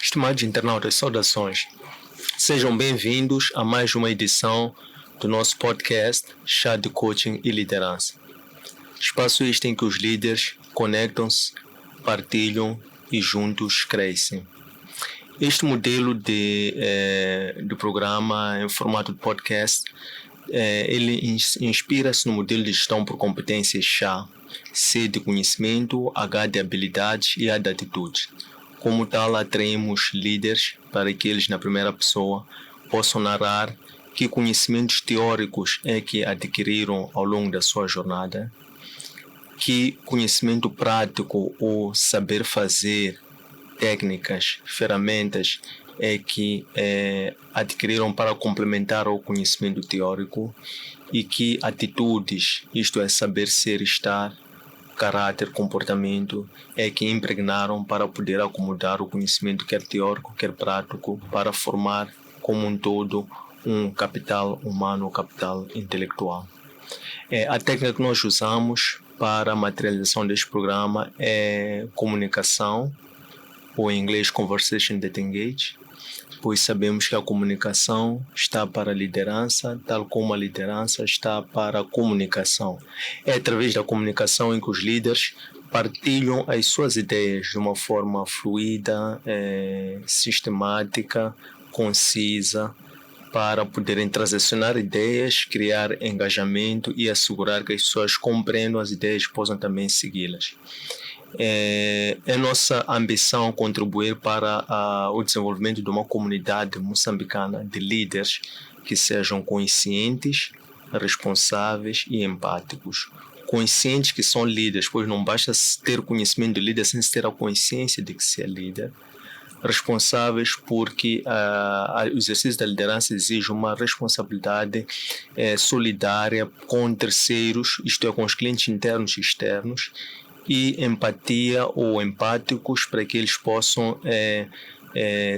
Estimados internautas, saudações. Sejam bem-vindos a mais uma edição do nosso podcast Chá de Coaching e Liderança. Espaço este em que os líderes conectam-se, partilham e juntos crescem. Este modelo do programa em formato de podcast, ele inspira-se no modelo de gestão por competências CHA, C de conhecimento, H de habilidades e A de atitudes. Como tal, atraímos líderes para que eles, na primeira pessoa, possam narrar que conhecimentos teóricos é que adquiriram ao longo da sua jornada, que conhecimento prático ou saber fazer, técnicas, ferramentas é que adquiriram para complementar o conhecimento teórico e que atitudes, isto é, saber ser e estar, caráter, comportamento, é que impregnaram para poder acomodar o conhecimento quer teórico, quer prático, para formar como um todo um capital humano, um capital intelectual. A técnica que nós usamos para a materialização deste programa é comunicação, ou em inglês Conversation That Engage, pois sabemos que a comunicação está para a liderança, tal como a liderança está para a comunicação. É através da comunicação em que os líderes partilham as suas ideias de uma forma fluida, sistemática, concisa, para poderem transacionar ideias, criar engajamento e assegurar que as pessoas compreendam as ideias e possam também segui-las. É nossa ambição contribuir para o desenvolvimento de uma comunidade moçambicana de líderes que sejam conscientes, responsáveis e empáticos. Conscientes que são líderes, pois não basta ter conhecimento de líder sem ter a consciência de que se é líder. Responsáveis porque o exercício da liderança exige uma responsabilidade solidária com terceiros, isto é, com os clientes internos e externos, e empatia ou empáticos para que eles possam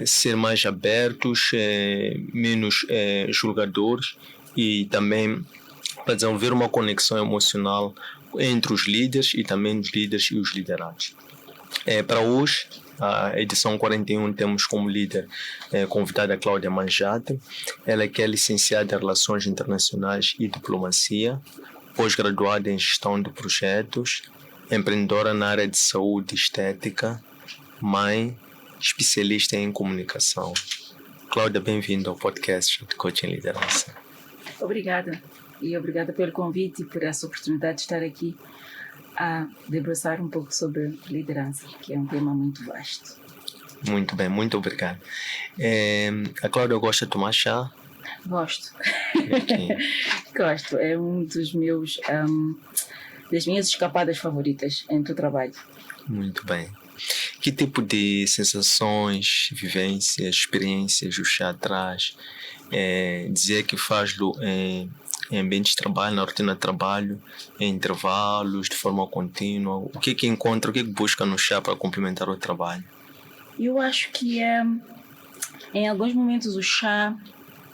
ser mais abertos, menos julgadores e também para desenvolver uma conexão emocional entre os líderes e também os líderes e os liderados. Para hoje, a edição 41, temos como líder convidada a Cláudia Manjate. Ela que é licenciada em Relações Internacionais e Diplomacia, pós-graduada em Gestão de Projetos, empreendedora na área de saúde e estética, mãe, especialista em comunicação. Cláudia, bem-vinda ao podcast de Coaching e Liderança. Obrigada, e obrigada pelo convite e por essa oportunidade de estar aqui a debruçar um pouco sobre liderança, que é um tema muito vasto. Muito bem, muito obrigado. A Cláudia gosta de tomar chá? Gosto. Okay. Gosto, é um dos meus... das minhas escapadas favoritas entre o trabalho. Muito bem. Que tipo de sensações, vivências, experiências o chá traz? Dizer que faz-lo em ambientes de trabalho, na rotina de trabalho, em intervalos, de forma contínua. O que é que encontra, o que é que busca no chá para complementar o trabalho? Eu acho que em alguns momentos o chá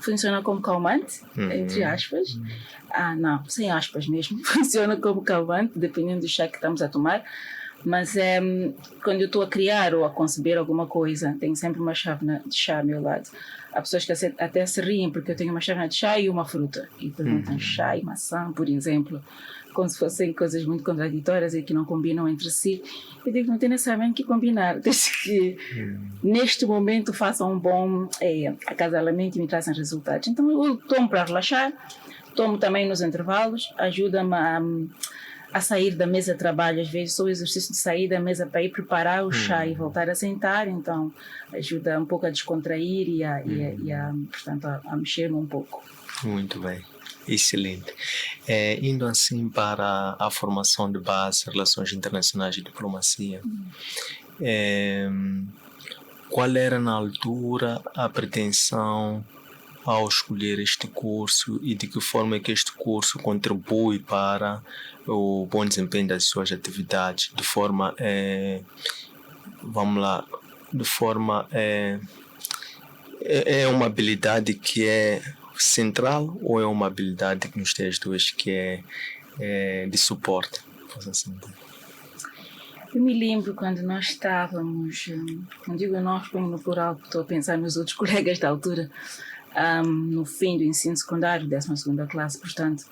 funciona como calmante, entre aspas. Não, sem aspas mesmo. Funciona como calmante, dependendo do chá que estamos a tomar. Mas quando eu estou a criar ou a conceber alguma coisa, tenho sempre uma chávena de chá ao meu lado. Há pessoas que até se riem porque eu tenho uma chávena de chá e uma fruta. E perguntam chá e maçã, por exemplo, como se fossem coisas muito contraditórias e que não combinam entre si. Eu digo, não tem necessariamente que combinar, desde que neste momento façam um bom acasalamento e me trazem resultados. Então eu tomo para relaxar, tomo também nos intervalos, ajuda-me a sair da mesa de trabalho. Às vezes sou o exercício de sair da mesa para ir preparar o chá e voltar a sentar, então ajuda um pouco a descontrair portanto, a mexer-me um pouco. Muito bem, excelente. Indo assim para a formação de base, Relações Internacionais e Diplomacia, qual era na altura a pretensão ao escolher este curso e de que forma é que este curso contribui para o bom desempenho das suas atividades, de forma, é uma habilidade que é central ou é uma habilidade que nos tem as duas que é de suporte? Assim. Eu me lembro quando nós estávamos, não digo nós, ponho no plural, porque estou a pensar nos outros colegas da altura, no fim do ensino secundário, 12ª classe, portanto,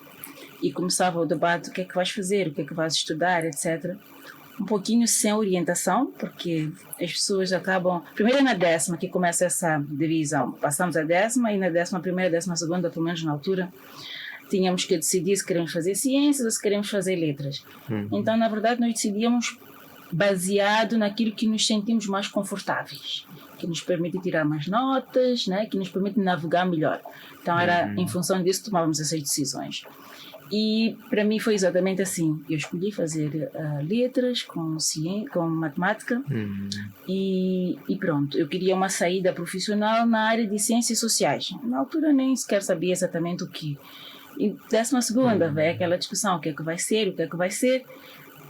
e começava o debate: o que é que vais fazer, o que é que vais estudar, etc. Um pouquinho sem orientação, porque as pessoas acabam... Primeiro é na 10ª que começa essa divisão. Passamos a 10ª e na 11ª, 12ª, pelo menos na altura, tínhamos que decidir se queremos fazer ciências ou se queremos fazer letras. Então, na verdade, nós decidíamos baseado naquilo que nos sentimos mais confortáveis, que nos permite tirar mais notas, né? Que nos permite navegar melhor. Então, era em função disso que tomávamos essas decisões. E para mim foi exatamente assim. Eu escolhi fazer letras com matemática e pronto. Eu queria uma saída profissional na área de ciências sociais. Na altura nem sequer sabia exatamente o que. E 12ª, veio aquela discussão: o que é que vai ser, o que é que vai ser.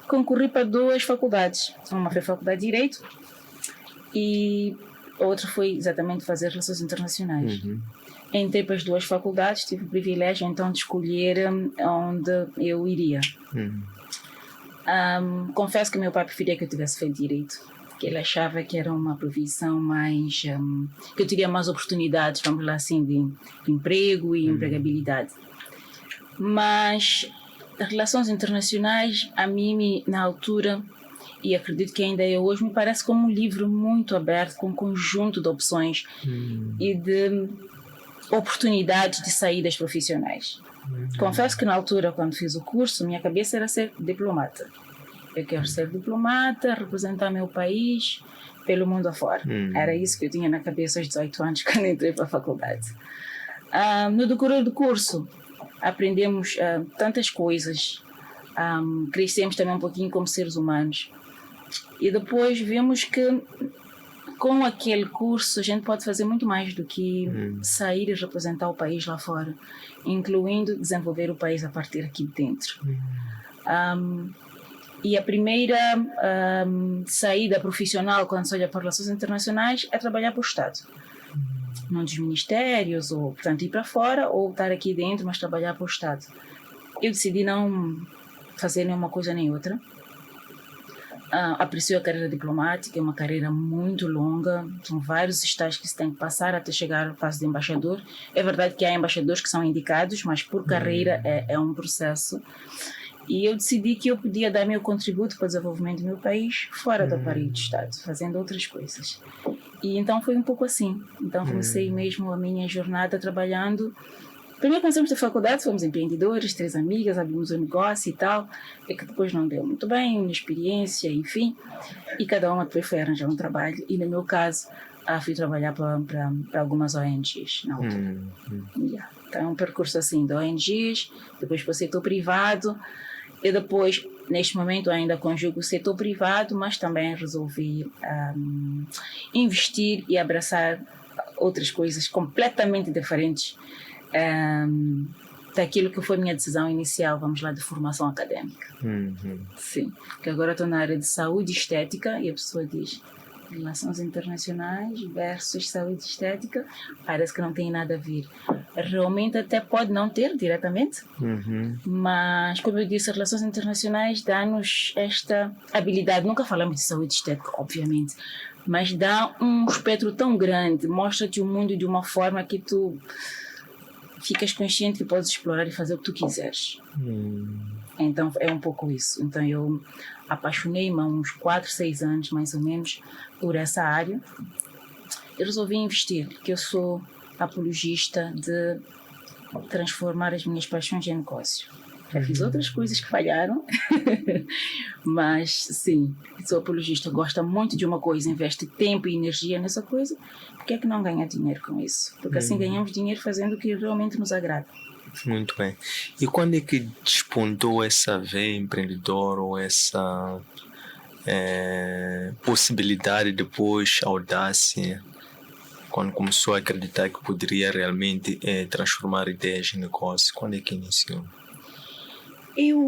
Concorri para 2 faculdades. Uma foi a Faculdade de Direito e a outra foi exatamente fazer Relações Internacionais. Entrei para as 2 faculdades, tive o privilégio então de escolher onde eu iria. Confesso que meu pai preferia que eu tivesse feito Direito, que ele achava que era uma profissão mais... que eu teria mais oportunidades, vamos lá assim, de emprego e empregabilidade. Mas Relações Internacionais, a mim, na altura, e acredito que ainda é hoje, me parece como um livro muito aberto, com um conjunto de opções e de oportunidades de saídas profissionais. Confesso que na altura, quando fiz o curso, minha cabeça era ser diplomata. Eu quero ser diplomata, representar meu país pelo mundo afora. Era isso que eu tinha na cabeça aos 18 anos, quando entrei para a faculdade. No decorrer do curso, aprendemos tantas coisas, crescemos também um pouquinho como seres humanos. E depois vimos que com aquele curso a gente pode fazer muito mais do que sair e representar o país lá fora, incluindo desenvolver o país a partir aqui de dentro. E a primeira saída profissional quando se olha para relações internacionais é trabalhar para o Estado. Num dos ministérios, ou portanto ir para fora, ou estar aqui dentro, mas trabalhar para o Estado. Eu decidi não fazer nenhuma coisa nem outra. Aprecio a carreira diplomática, é uma carreira muito longa, são vários estágios que se tem que passar até chegar à fase de embaixador. É verdade que há embaixadores que são indicados, mas por carreira é um processo. E eu decidi que eu podia dar meu contributo para o desenvolvimento do meu país fora do aparelho de Estado, fazendo outras coisas. E então foi um pouco assim. Então comecei mesmo a minha jornada trabalhando. Primeiro começamos da faculdade, fomos empreendedores, 3 amigas, abrimos um negócio e tal, é que depois não deu muito bem, uma experiência, enfim, e cada uma depois foi arranjar um trabalho, e no meu caso, fui trabalhar para algumas ONGs na altura. Então é um percurso assim, de ONGs, depois para o setor privado, e depois, neste momento, ainda conjugo o setor privado, mas também resolvi investir e abraçar outras coisas completamente diferentes daquilo que foi minha decisão inicial, vamos lá, de formação académica. Sim, porque agora estou na área de saúde e estética e a pessoa diz relações internacionais versus saúde e estética, parece que não tem nada a ver. Realmente até pode não ter diretamente, mas como eu disse, relações internacionais dá-nos esta habilidade. Nunca falamos de saúde e estética, obviamente, mas dá um espectro tão grande, mostra-te o mundo de uma forma que tu ficas consciente que podes explorar e fazer o que tu quiseres. Então é um pouco isso. Então eu apaixonei-me há uns 4, 6 anos mais ou menos por essa área e resolvi investir, porque eu sou apologista de transformar as minhas paixões em negócio. Já fiz outras coisas que falharam, mas sim, sou apologista, gosto muito de uma coisa, investe tempo e energia nessa coisa, por que é que não ganhar dinheiro com isso? Porque assim ganhamos dinheiro fazendo o que realmente nos agrada. Muito bem. E quando é que despontou essa veia empreendedora ou essa possibilidade depois, audácia, quando começou a acreditar que poderia realmente transformar ideias em negócio? Quando é que iniciou? Eu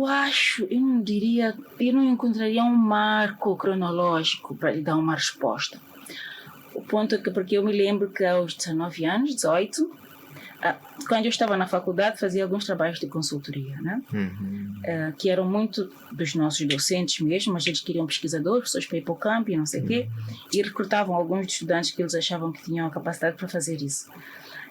não encontraria um marco cronológico para lhe dar uma resposta. O ponto é que, porque eu me lembro que aos 19 anos, 18, quando eu estava na faculdade, fazia alguns trabalhos de consultoria, né? Que eram muito dos nossos docentes mesmo, mas eles queriam pesquisadores, pessoas para ir para o campo e não sei o quê, e recrutavam alguns estudantes que eles achavam que tinham a capacidade para fazer isso.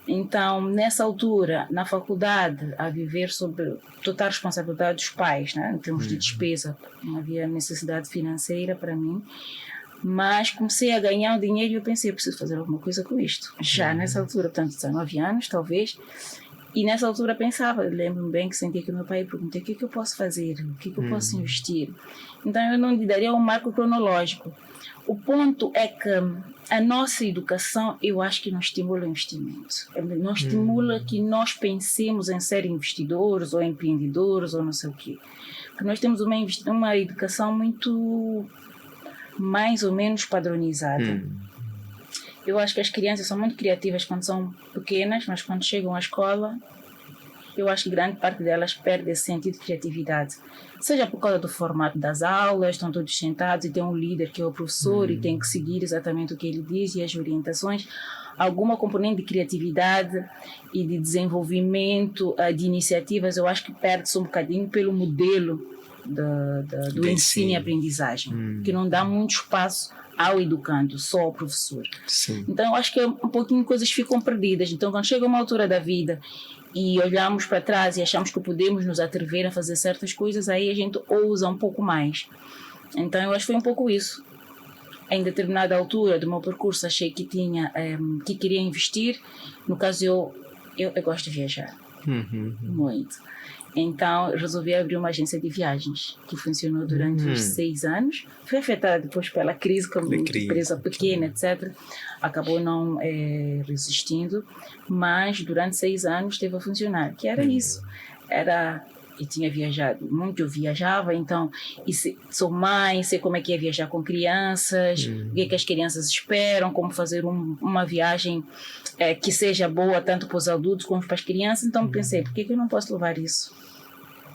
Então, nessa altura, na faculdade, a viver sob total responsabilidade dos pais, né? Em termos de despesa, não havia necessidade financeira para mim, mas comecei a ganhar um dinheiro e eu pensei, eu preciso fazer alguma coisa com isto. Já nessa altura, portanto, 19 anos, talvez, e nessa altura pensava, lembro-me bem que sentia que meu pai perguntou, o que é que eu posso fazer? O que é que eu posso investir? Então, eu não lhe daria um marco cronológico. O ponto é que a nossa educação, eu acho que não estimula o investimento. Não estimula que nós pensemos em ser investidores ou empreendedores ou não sei o quê. Porque nós temos uma educação muito mais ou menos padronizada. Eu acho que as crianças são muito criativas quando são pequenas, mas quando chegam à escola, eu acho que grande parte delas perde esse sentido de criatividade. Seja por causa do formato das aulas, estão todos sentados e tem um líder que é o professor e tem que seguir exatamente o que ele diz e as orientações. Alguma componente de criatividade e de desenvolvimento de iniciativas, eu acho que perde-se um bocadinho pelo modelo do ensino e aprendizagem, que não dá muito espaço ao educando, só ao professor. Sim. Então, eu acho que um pouquinho coisas ficam perdidas. Então, quando chega uma altura da vida e olhamos para trás e achamos que podemos nos atrever a fazer certas coisas, aí a gente ousa um pouco mais. Então, eu acho que foi um pouco isso. Em determinada altura do meu percurso, achei que que queria investir. No caso, eu gosto de viajar. Muito. Então, resolvi abrir uma agência de viagens, que funcionou durante uns 6 anos. Foi afetada depois pela crise, como empresa pequena, etc. Acabou não resistindo, mas durante 6 anos esteve a funcionar, que era isso. Eu tinha viajado muito, eu viajava, então sou mãe, sei como é que é viajar com crianças, o que é que as crianças esperam, como fazer uma viagem que seja boa tanto para os adultos como para as crianças. Então pensei, por que eu não posso levar isso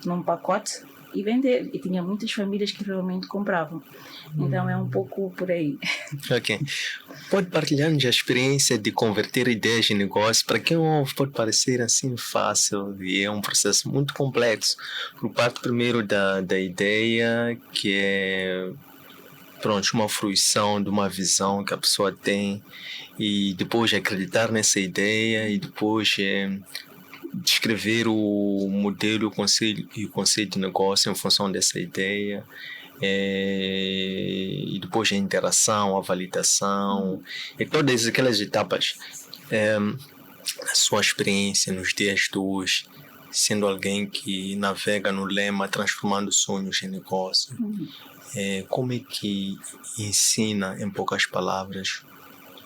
num pacote e vender? E tinha muitas famílias que realmente compravam. Então é um pouco por aí. Ok. Pode partilhar-nos a experiência de converter ideias em negócio? Para quem ouve, pode parecer assim fácil e é um processo muito complexo. Por parte primeiro da ideia, que é uma fruição de uma visão que a pessoa tem, e depois acreditar nessa ideia e depois descrever o modelo e o conceito de negócio em função dessa ideia. E depois a interação, a validação e todas aquelas etapas. A sua experiência nos dias de hoje, sendo alguém que navega no lema transformando sonhos em negócio, como é que ensina em poucas palavras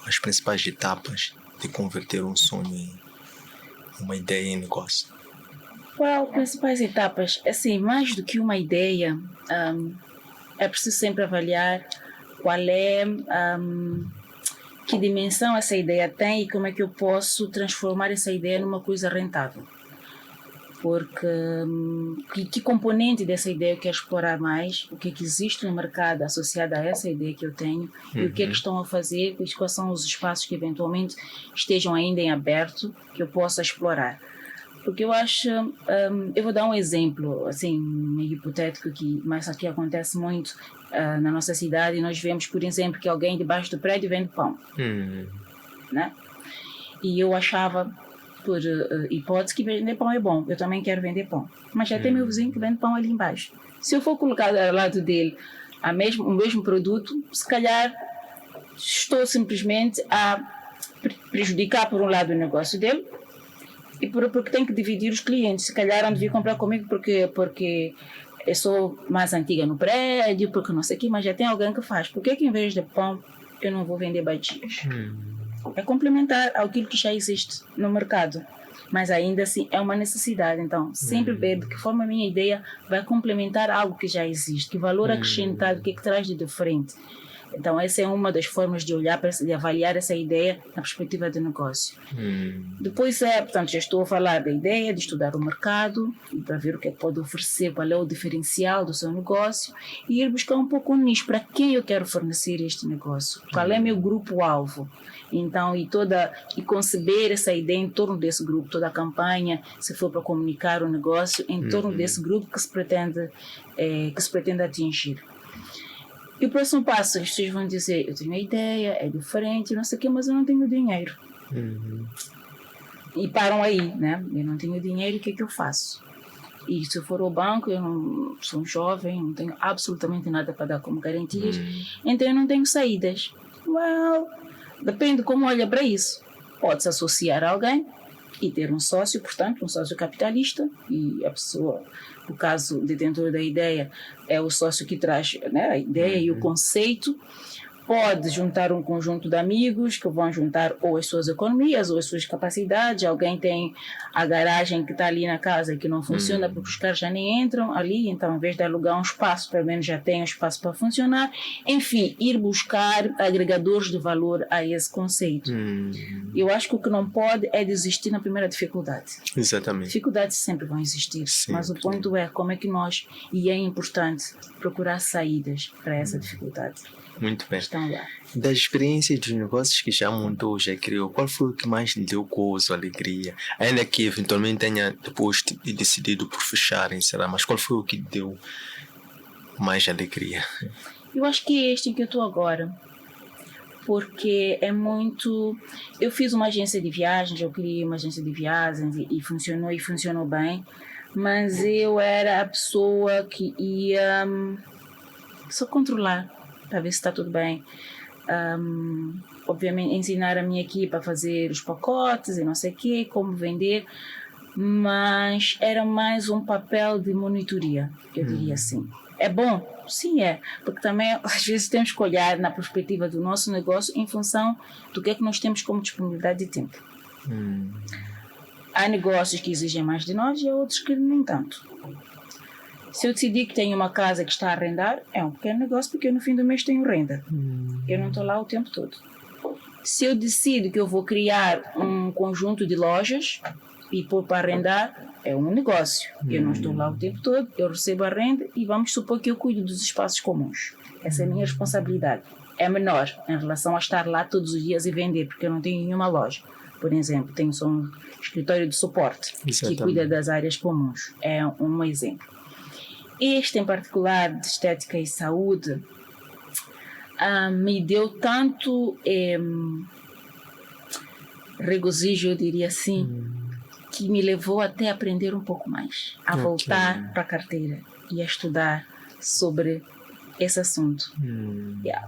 as principais etapas de converter um sonho em uma ideia em negócio? As principais etapas, assim, mais do que uma ideia, é preciso sempre avaliar qual é, que dimensão essa ideia tem e como é que eu posso transformar essa ideia numa coisa rentável. Porque que componente dessa ideia eu quero explorar mais, o que é que existe no mercado associado a essa ideia que eu tenho e o que é que estão a fazer, quais são os espaços que eventualmente estejam ainda em aberto que eu possa explorar. Porque eu acho, eu vou dar um exemplo, assim, meio hipotético, mas aqui acontece muito na nossa cidade. Nós vemos, por exemplo, que alguém debaixo do prédio vende pão, né? E eu achava, por hipótese, que vender pão é bom. Eu também quero vender pão. Mas já tem meu vizinho que vende pão ali embaixo. Se eu for colocar ao lado dele o mesmo produto, se calhar estou simplesmente a prejudicar, por um lado, o negócio dele, e porque tem que dividir os clientes. Se calhar não devia comprar comigo porque eu sou mais antiga no prédio, porque não sei o quê, mas já tem alguém que faz. Por que em vez de pão eu não vou vender batias? É complementar aquilo que já existe no mercado, mas ainda assim é uma necessidade. Então, sempre ver de que forma a minha ideia vai complementar algo que já existe, que valor acrescentado, o que é que traz de diferente. Então, essa é uma das formas de olhar, de avaliar essa ideia na perspectiva de negócio. Depois portanto, já estou a falar da ideia de estudar o mercado, para ver o que é que pode oferecer, qual é o diferencial do seu negócio, e ir buscar um pouco nisso, para quem eu quero fornecer este negócio, qual é meu grupo-alvo. Então, e conceber essa ideia em torno desse grupo, toda a campanha, se for para comunicar o negócio, em torno desse grupo que se pretende atingir. E o próximo passo, as pessoas vão dizer, eu tenho uma ideia, é diferente, não sei o quê, mas eu não tenho dinheiro. E param aí, né? Eu não tenho dinheiro, o que é que eu faço? E se eu for ao banco, eu não sou um jovem, não tenho absolutamente nada para dar como garantias, então eu não tenho saídas. Depende como olha para isso. Pode-se associar a alguém e ter um sócio, portanto, um sócio capitalista, e a pessoa, no caso, detentor da ideia, é o sócio que traz, né, a ideia e o conceito. Pode juntar um conjunto de amigos que vão juntar ou as suas economias ou as suas capacidades. Alguém tem a garagem que está ali na casa e que não funciona porque os caras já nem entram ali, então em vez de alugar um espaço, pelo menos já tem um espaço para funcionar. Enfim, ir buscar agregadores de valor a esse conceito. Eu acho que o que não pode é desistir na primeira dificuldade. Exatamente. Dificuldades sempre vão existir, mas o ponto é como é que nós, e é importante procurar saídas para essa dificuldade. Muito bem. Estão lá. Das experiências dos negócios que já montou, já criou, qual foi o que mais lhe deu gozo, alegria? Ainda que eventualmente tenha depois decidido por fechar, encerrar, mas qual foi o que deu mais alegria? Eu acho que é este em que eu estou agora. Porque é muito... Eu fiz uma agência de viagens, eu criei uma agência de viagens e funcionou bem, mas eu era a pessoa que ia só controlar, para ver se está tudo bem. Obviamente ensinar a minha equipa a fazer os pacotes e não sei o quê, como vender, mas era mais um papel de monitoria, eu diria assim. É bom? Sim, é, porque também às vezes temos que olhar na perspectiva do nosso negócio em função do que é que nós temos como disponibilidade de tempo. Há negócios que exigem mais de nós e há outros que nem tanto. Se eu decidir que tenho uma casa que está a arrendar, é um pequeno negócio porque eu no fim do mês tenho renda. Eu não estou lá o tempo todo. Se eu decido que eu vou criar um conjunto de lojas e pôr para arrendar, é um negócio. Eu não estou lá o tempo todo, eu recebo a renda e vamos supor que eu cuido dos espaços comuns. Essa é a minha responsabilidade. É menor em relação a estar lá todos os dias e vender, porque eu não tenho nenhuma loja. Por exemplo, tenho só um escritório de suporte que cuida das áreas comuns. É um exemplo. Este em particular de estética e saúde me deu tanto regozijo, eu diria assim, que me levou até a aprender um pouco mais, a voltar para a carteira e a estudar sobre esse assunto.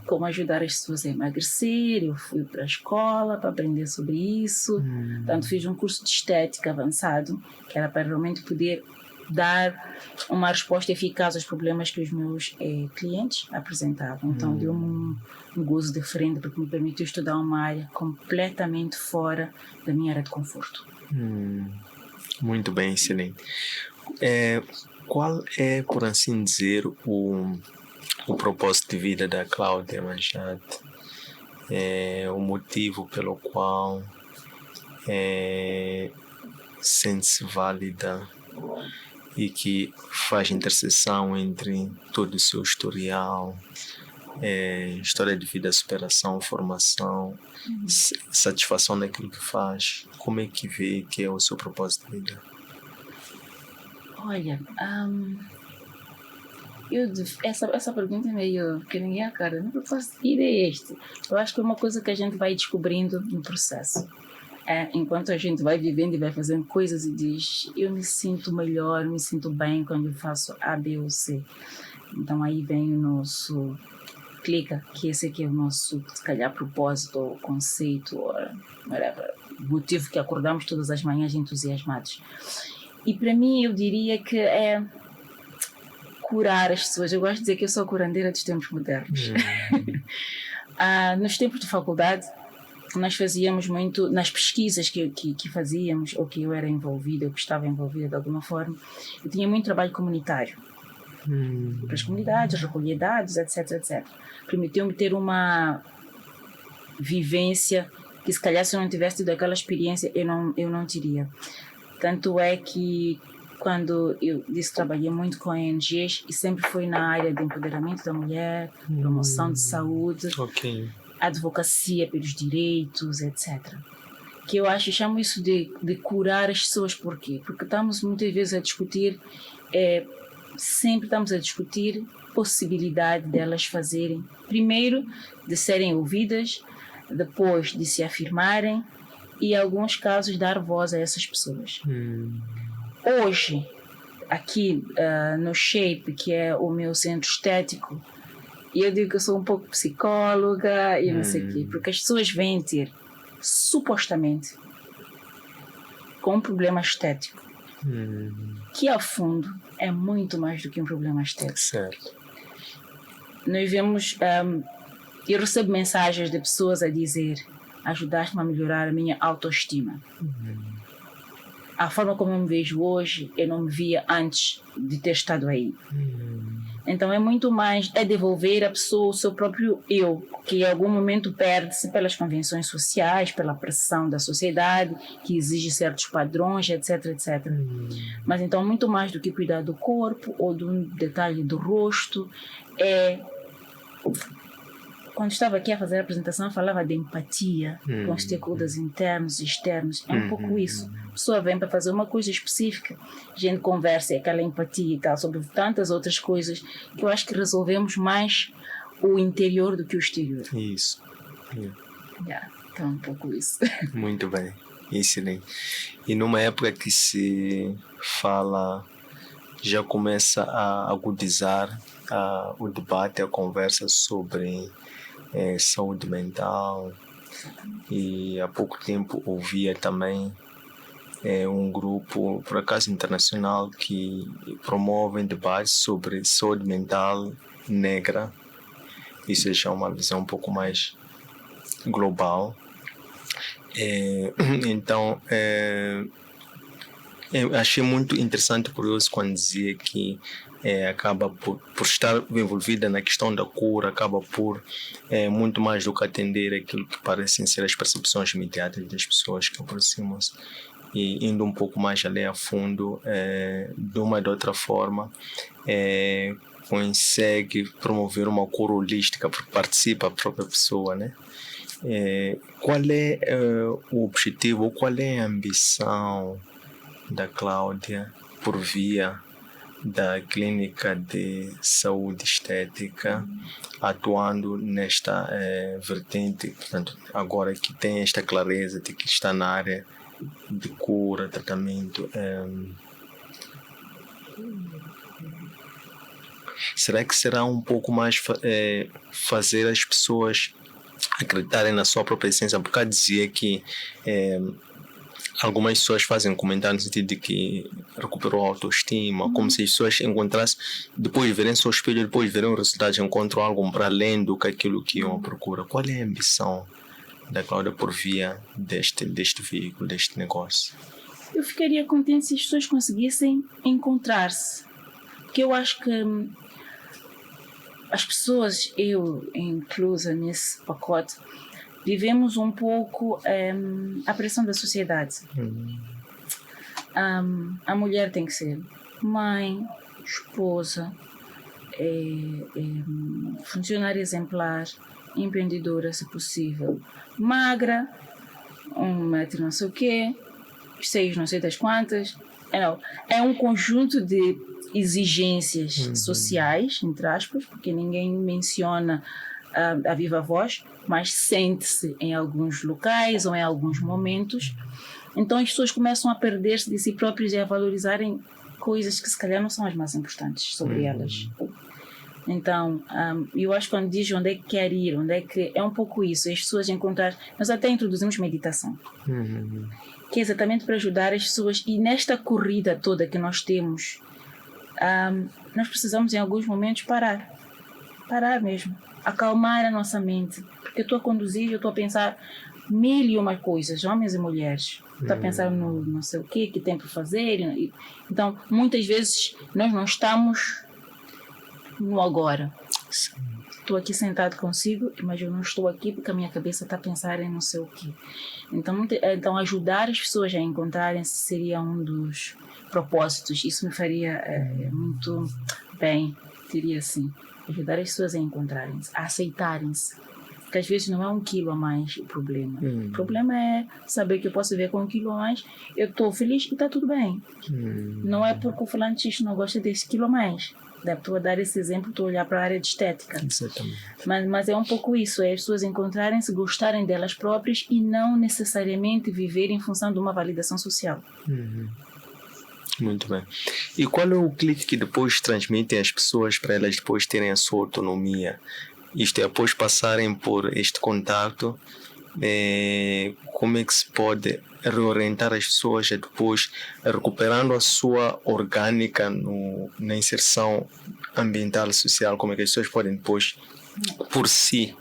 Como ajudar as pessoas a emagrecer. Eu fui para a escola para aprender sobre isso. Tanto fiz um curso de estética avançado, que era para realmente poder dar uma resposta eficaz aos problemas que os meus clientes apresentavam. Então deu-me um gozo diferente, porque me permitiu estudar uma área completamente fora da minha área de conforto. Muito bem, excelente. Qual é, por assim dizer, o propósito de vida da Cláudia Machado? O motivo pelo qual sente-se válida e que faz interseção entre todo o seu historial, história de vida, superação, formação, satisfação daquilo que faz. Como é que vê que é o seu propósito de vida? Olha, essa pergunta é meio que ninguém a cara. Meu propósito de vida é este. Eu acho que é uma coisa que a gente vai descobrindo no processo. Enquanto a gente vai vivendo e vai fazendo coisas e diz, eu me sinto melhor, me sinto bem quando eu faço A, B ou C. Então aí vem o nosso clica, que esse aqui é o nosso, se calhar, propósito ou conceito, ou whatever, motivo que acordamos todas as manhãs entusiasmados. E para mim eu diria que é curar as pessoas. Eu gosto de dizer que eu sou a curandeira dos tempos modernos. Nos tempos de faculdade, nós fazíamos muito, nas pesquisas que fazíamos, ou que eu era envolvida, ou que estava envolvida de alguma forma, eu tinha muito trabalho comunitário. para as comunidades, recolher dados, etc, etc. Permitiu-me ter uma vivência que, se calhar, se eu não tivesse tido aquela experiência, eu não teria. Tanto é que, quando eu disse que trabalhei muito com ONGs, e sempre foi na área de empoderamento da mulher, promoção de saúde, advocacia pelos direitos, etc. Que eu chamo isso de curar as pessoas. Por quê? Porque estamos muitas vezes a discutir, sempre estamos a discutir possibilidade delas fazerem, primeiro, de serem ouvidas, depois de se afirmarem e, em alguns casos, dar voz a essas pessoas. Hoje, aqui no Shape, que é o meu centro estético, e eu digo que eu sou um pouco psicóloga e não sei o quê, porque as pessoas vêm ter, supostamente, com um problema estético, que ao fundo é muito mais do que um problema estético. Certo. Nós vemos, eu recebo mensagens de pessoas a dizer: ajudaste-me a melhorar a minha autoestima. A forma como eu me vejo hoje, eu não me via antes de ter estado aí. Então é muito mais, devolver a pessoa o seu próprio eu, que em algum momento perde-se pelas convenções sociais, pela pressão da sociedade, que exige certos padrões, etc, etc. Mas então, muito mais do que cuidar do corpo ou de um detalhe do rosto, quando estava aqui a fazer a apresentação, eu falava de empatia com os stakeholders internos e externos. É um pouco isso. A pessoa vem para fazer uma coisa específica, a gente conversa, aquela empatia e tal, sobre tantas outras coisas, que eu acho que resolvemos mais o interior do que o exterior. Isso. Então, um pouco isso. Muito bem. Excelente. E numa época que se fala, já começa a agudizar o debate, a conversa sobre saúde mental, e há pouco tempo ouvia também um grupo, por acaso internacional, que promove debates sobre saúde mental negra. Isso é já uma visão um pouco mais global. Então, eu achei muito interessante e curioso quando dizia que acaba por estar envolvida na questão da cura, acaba por muito mais do que atender aquilo que parecem ser as percepções imediatas das pessoas que aproximam-se, e indo um pouco mais além a fundo, de uma ou de outra forma, consegue promover uma cura holística, porque participa a própria pessoa, né? Qual é o objetivo, ou qual é a ambição da Cláudia por via da clínica de saúde estética, atuando nesta vertente, portanto, agora que tem esta clareza de que está na área de cura, tratamento? Será que será um pouco mais fazer as pessoas acreditarem na sua própria essência? Porque eu dizia que algumas pessoas fazem comentário no sentido de que recuperou a autoestima, como se as pessoas encontrassem, depois de verem seu espelho, depois de verem o resultado, encontram algo para além do que aquilo que iam à procura. Qual é a ambição da Cláudia por via deste veículo, deste negócio? Eu ficaria contente se as pessoas conseguissem encontrar-se, porque eu acho que as pessoas, eu inclusa nesse pacote, vivemos um pouco a pressão da sociedade. A mulher tem que ser mãe, esposa, funcionária exemplar, empreendedora, se possível, magra, 1 metro não sei o quê, 6 não sei das quantas. É um conjunto de exigências sociais, entre aspas, porque ninguém menciona a viva voz, mas sente-se em alguns locais ou em alguns momentos. Então as pessoas começam a perder-se de si próprias e a valorizarem coisas que se calhar não são as mais importantes sobre elas. Então, eu acho que quando diz onde é que quer ir, onde é que é um pouco isso, as pessoas encontrar. Nós até introduzimos meditação, que é exatamente para ajudar as pessoas. E nesta corrida toda que nós temos, nós precisamos em alguns momentos parar mesmo, acalmar a nossa mente, porque eu estou a conduzir, eu estou a pensar 1001 coisas, homens e mulheres, estou a pensar no não sei o que tem para fazer. Então muitas vezes nós não estamos no agora. Estou aqui sentado consigo, mas eu não estou aqui porque a minha cabeça está a pensar em não sei o quê. Então ajudar as pessoas a encontrarem-se seria um dos propósitos. Isso me faria muito bem, diria assim. Ajudar as pessoas a encontrarem-se, a aceitarem-se. Porque às vezes não é 1 quilo a mais o problema. O problema é saber que eu posso viver com 1 quilo a mais, eu estou feliz e está tudo bem. Não é porque o fulano de X não gosta desse quilo a mais. Estou a dar esse exemplo, estou a olhar para a área de estética. Exatamente. Mas é um pouco isso, é as pessoas encontrarem-se, gostarem delas próprias e não necessariamente viver em função de uma validação social. Muito bem. E qual é o clique que depois transmitem às pessoas para elas depois terem a sua autonomia? Isto é, após passarem por este contato, como é que se pode reorientar as pessoas a depois recuperando a sua orgânica na inserção ambiental e social? Como é que as pessoas podem depois, por si,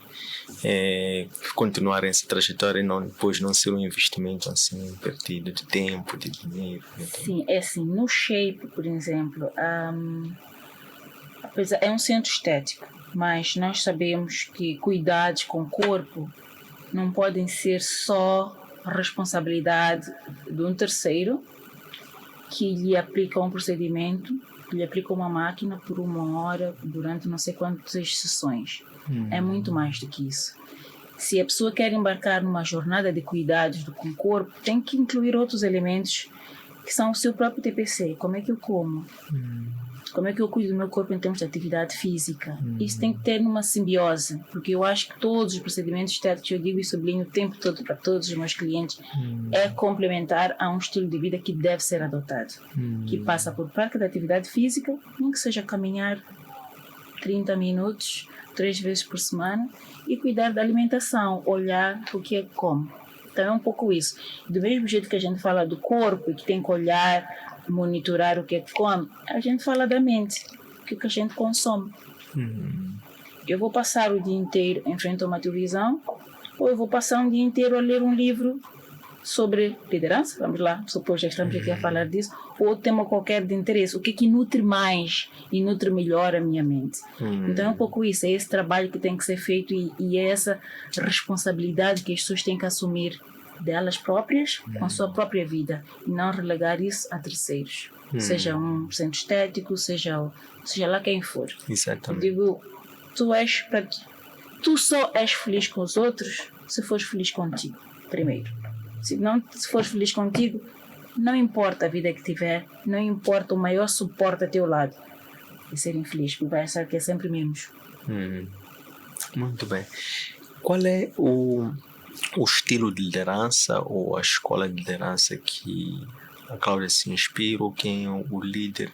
continuar essa trajetória e depois não ser um investimento assim perdido de tempo, de dinheiro? Sim, é assim, no Shape, por exemplo, é um centro estético, mas nós sabemos que cuidados com o corpo não podem ser só responsabilidade de um terceiro que lhe aplica um procedimento, que lhe aplica uma máquina por 1 hora durante não sei quantas sessões. É muito mais do que isso. Se a pessoa quer embarcar numa jornada de cuidados com o corpo, tem que incluir outros elementos que são o seu próprio TPC. Como é que eu como? Como é que eu cuido do meu corpo em termos de atividade física? Isso tem que ter numa simbiose, porque eu acho que todos os procedimentos estéticos, eu digo e sublinho o tempo todo para todos os meus clientes, é complementar a um estilo de vida que deve ser adotado, que passa por parte da atividade física, nem que seja caminhar 30 minutos, 3 vezes por semana, e cuidar da alimentação, olhar o que é que come. Então é um pouco isso. Do mesmo jeito que a gente fala do corpo e que tem que olhar, monitorar o que é que come, a gente fala da mente, o que é que a gente consome. Eu vou passar o dia inteiro em frente a uma televisão, ou eu vou passar um dia inteiro a ler um livro sobre liderança, vamos lá, supor já estamos aqui a falar disso, ou outro tema qualquer de interesse, o que é que nutre mais e nutre melhor a minha mente. Então é um pouco isso, é esse trabalho que tem que ser feito e é essa responsabilidade que as pessoas têm que assumir delas próprias, com a sua própria vida, e não relegar isso a terceiros, seja um centro estético, seja lá quem for. Exatamente. Eu digo, tu só és feliz com os outros se fores feliz contigo, primeiro. Se fores feliz contigo, não importa a vida que tiver, não importa o maior suporte a teu lado. E ser infeliz, porque vai achar que é sempre menos. Muito bem. Qual é o estilo de liderança ou a escola de liderança que a Cláudia se inspira, ou quem é o líder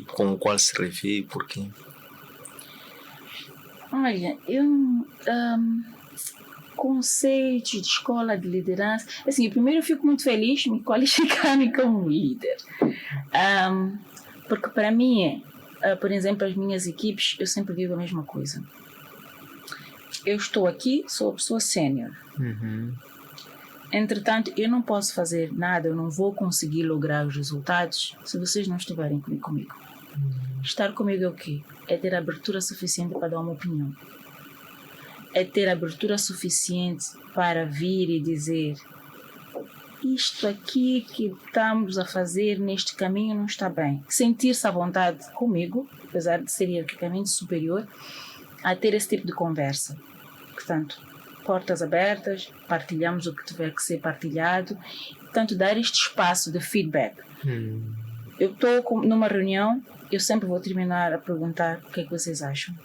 com o qual se revê e por quê? Olha, conceitos de escola de liderança. Assim, primeiro eu fico muito feliz de me qualificarem como líder. Porque para mim, por exemplo, as minhas equipes, eu sempre digo a mesma coisa. Eu estou aqui, sou a pessoa sénior. Entretanto, eu não posso fazer nada, eu não vou conseguir lograr os resultados se vocês não estiverem comigo. Estar comigo é o quê? É ter abertura suficiente para dar uma opinião. É ter abertura suficiente para vir e dizer: isto aqui que estamos a fazer neste caminho não está bem. Sentir-se à vontade comigo, apesar de ser hierarquicamente superior, a ter esse tipo de conversa. Portanto, portas abertas, partilhamos o que tiver que ser partilhado, portanto, dar este espaço de feedback. Eu estou numa reunião, eu sempre vou terminar a perguntar o que é que vocês acham.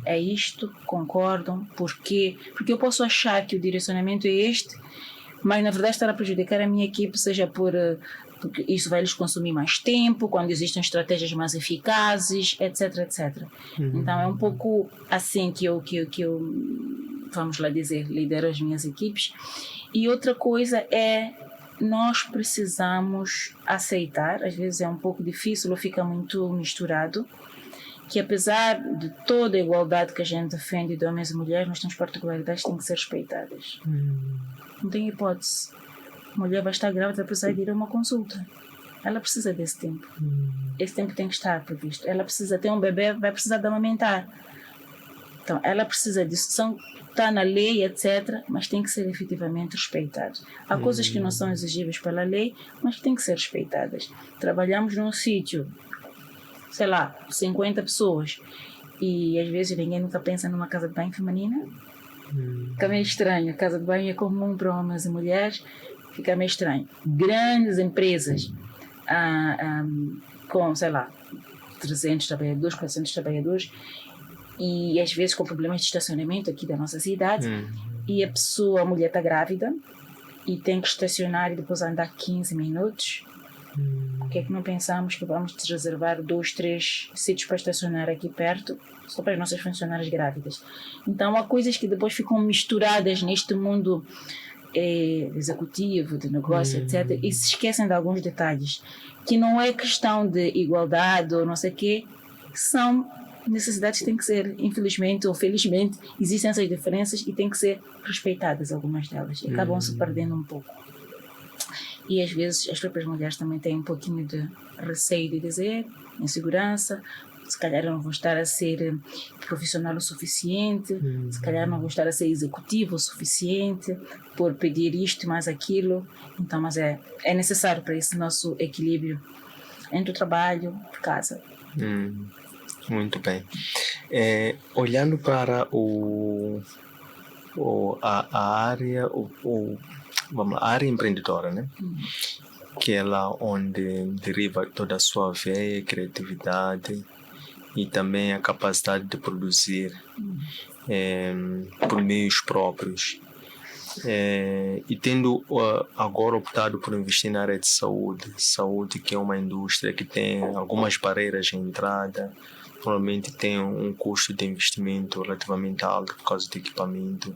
É isto? Concordam? Porquê? Porque eu posso achar que o direcionamento é este, mas na verdade estar a prejudicar a minha equipe, seja porque isso vai lhes consumir mais tempo, quando existem estratégias mais eficazes, etc, etc. Então é um pouco assim que eu, vamos lá dizer, lidero as minhas equipes. E outra coisa é, nós precisamos aceitar, às vezes é um pouco difícil ou fica muito misturado, que apesar de toda a igualdade que a gente defende de homens e mulheres, nós temos particularidades que têm que ser respeitadas. Não tem hipótese. A mulher vai estar grávida, vai precisar de ir a uma consulta. ela precisa desse tempo. Esse tempo tem que estar previsto. Ela precisa ter um bebê, vai precisar de amamentar. Então, ela precisa disso. Está na lei, etc., mas tem que ser efetivamente respeitado. Há coisas que não são exigíveis pela lei, mas que têm que ser respeitadas. Trabalhamos num sítio, sei lá, 50 pessoas, e às vezes ninguém nunca pensa numa casa de banho feminina. Fica meio estranho. A casa de banho é comum para homens e mulheres, fica meio estranho. Grandes empresas com, sei lá, 300 trabalhadores, 400 trabalhadores, e às vezes com problemas de estacionamento aqui da nossa cidade, e a mulher está grávida e tem que estacionar e depois andar 15 minutos. Por que é que não pensamos que vamos reservar 2, 3 sítios para estacionar aqui perto, só para as nossas funcionárias grávidas? Então há coisas que depois ficam misturadas neste mundo executivo, de negócio, etc., e se esquecem de alguns detalhes, que não é questão de igualdade ou não sei o quê, são necessidades que têm que ser, infelizmente ou felizmente, existem essas diferenças e têm que ser respeitadas, algumas delas, e acabam se perdendo um pouco. E às vezes as próprias mulheres também têm um pouquinho de receio de dizer, insegurança, se calhar eu não vou estar a ser profissional o suficiente, se calhar não vou estar a ser executivo o suficiente por pedir isto e mais aquilo. Então, mas é necessário para esse nosso equilíbrio entre o trabalho e casa. Muito bem. Olhando para a área, vamos lá, a área empreendedora, né? Que é lá onde deriva toda a sua veia, criatividade e também a capacidade de produzir por meios próprios. E tendo agora optado por investir na área de saúde, que é uma indústria que tem algumas barreiras de entrada, provavelmente tem um custo de investimento relativamente alto por causa do equipamento,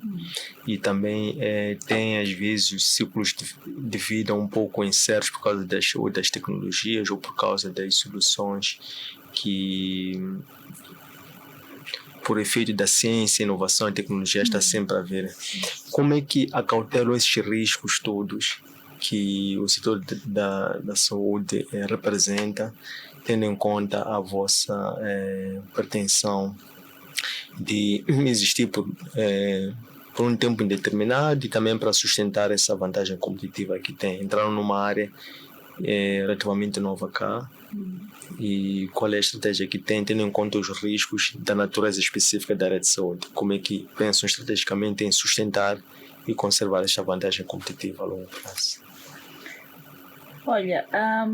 e também tem às vezes os ciclos de vida um pouco incertos por causa das tecnologias ou por causa das soluções que, por efeito da ciência, inovação e tecnologia, está sempre a ver. Como é que acautelou esses riscos todos que o setor da saúde representa, tendo em conta a vossa pretensão de existir por um tempo indeterminado e também para sustentar essa vantagem competitiva que tem? Entraram numa área relativamente nova cá, e qual é a estratégia que tem, tendo em conta os riscos da natureza específica da área de saúde? Como é que pensam estrategicamente em sustentar e conservar esta vantagem competitiva a longo prazo? Olha, a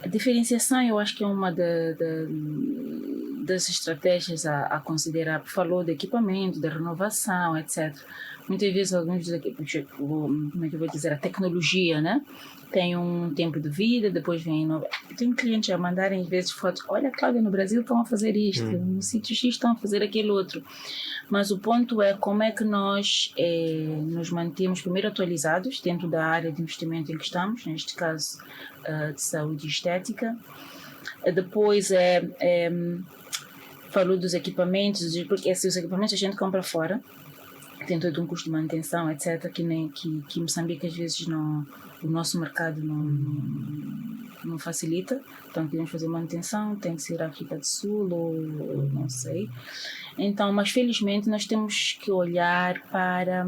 diferenciação eu acho que é uma das estratégias a considerar. Falou de equipamento, de renovação, etc. Muitas vezes alguns como é que eu vou dizer, a tecnologia, né? Tem um tempo de vida, depois vem tem clientes a mandarem às vezes fotos: olha, Cláudia, no Brasil estão a fazer isto, no sítio X estão a fazer aquele outro. Mas o ponto é como é que nós nos mantemos primeiro atualizados dentro da área de investimento em que estamos, neste caso de saúde e estética. Depois falou dos equipamentos, porque esses equipamentos a gente compra fora, tem todo um custo de manutenção, etc., que em Moçambique às vezes o nosso mercado não facilita. Então queremos fazer manutenção, tem que ser a África do Sul ou não sei. Então, mas felizmente nós temos que olhar para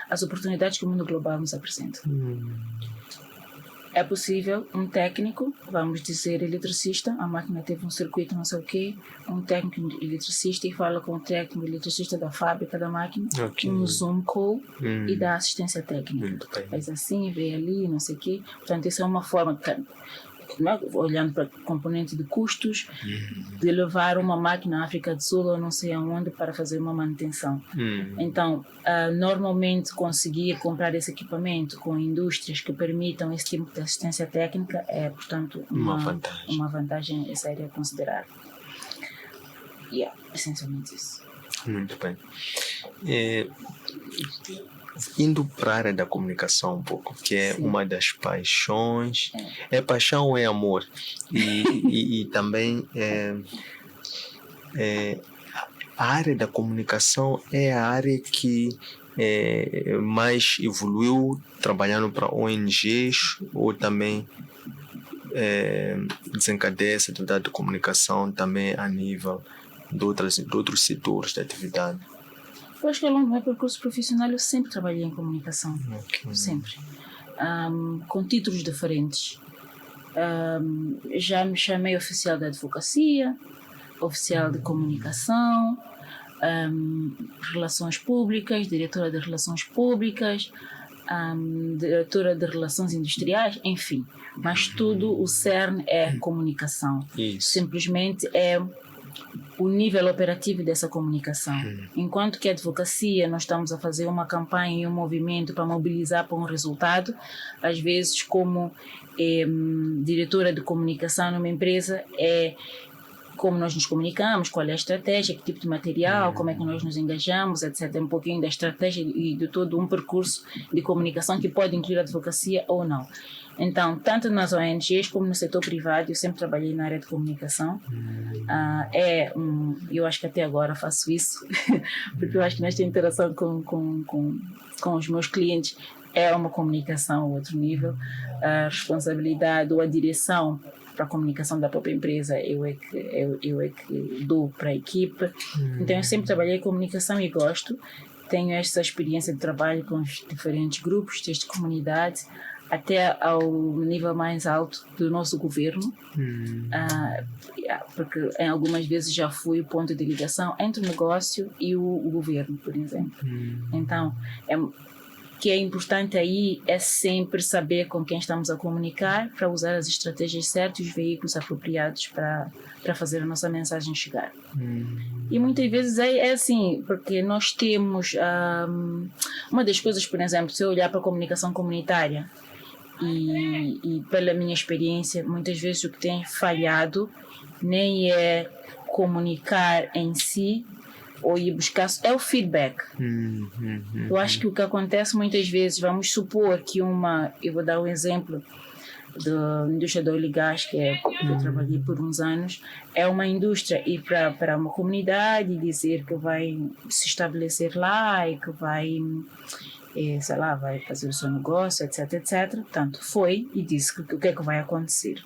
as oportunidades que o mundo global nos apresenta. É possível um técnico, vamos dizer eletricista, a máquina teve um circuito não sei o quê, um técnico eletricista e fala com o técnico eletricista da fábrica da máquina, um Zoom call e dá assistência técnica. Faz assim, vê ali, não sei o quê. Portanto, isso é uma forma, olhando para componente de custos, de levar uma máquina à África do Sul ou não sei aonde para fazer uma manutenção. Então, normalmente conseguir comprar esse equipamento com indústrias que permitam esse tipo de assistência técnica é, portanto, uma vantagem séria a considerar. Essencialmente isso. Muito bem. Indo para a área da comunicação um pouco, que é uma das paixões. É paixão ou é amor? E também a área da comunicação é a área que mais evoluiu trabalhando para ONGs ou também desencadeia essa atividade de comunicação também a nível de outros setores de atividade? Eu acho que ao longo do meu percurso profissional eu sempre trabalhei em comunicação, sempre, com títulos diferentes. Já me chamei oficial de advocacia, oficial de comunicação, relações públicas, diretora de relações públicas, diretora de relações industriais, enfim. Mas tudo, o cerne é comunicação. Isso. Simplesmente é o nível operativo dessa comunicação. Enquanto que a advocacia, nós estamos a fazer uma campanha e um movimento para mobilizar para um resultado, às vezes como diretora de comunicação numa empresa é como nós nos comunicamos, qual é a estratégia, que tipo de material, como é que nós nos engajamos, etc. Um pouquinho da estratégia e de todo um percurso de comunicação que pode incluir a advocacia ou não. Então, tanto nas ONGs como no setor privado, eu sempre trabalhei na área de comunicação. Eu acho que até agora faço isso, porque eu acho que nesta interação com os meus clientes é uma comunicação a outro nível. A responsabilidade ou a direção para a comunicação da própria empresa eu é que dou para a equipe. Então, eu sempre trabalhei em comunicação e gosto. Tenho esta experiência de trabalho com os diferentes grupos, desde comunidade até ao nível mais alto do nosso governo, porque em algumas vezes já fui o ponto de ligação entre o negócio e o governo, por exemplo. Então, o que é importante aí é sempre saber com quem estamos a comunicar para usar as estratégias certas e os veículos apropriados para fazer a nossa mensagem chegar. E muitas vezes é assim, porque nós temos uma das coisas, por exemplo, se eu olhar para a comunicação comunitária e pela minha experiência, muitas vezes o que tem falhado nem é comunicar em si, ou ir buscar, é o feedback. Eu acho que o que acontece muitas vezes, vamos supor que eu vou dar um exemplo da indústria do óleo e gás, que eu trabalhei por uns anos, é uma indústria ir para uma comunidade e dizer que vai se estabelecer lá e que vai, sei lá, vai fazer o seu negócio, etc, etc. Portanto, foi e disse o que é que vai acontecer.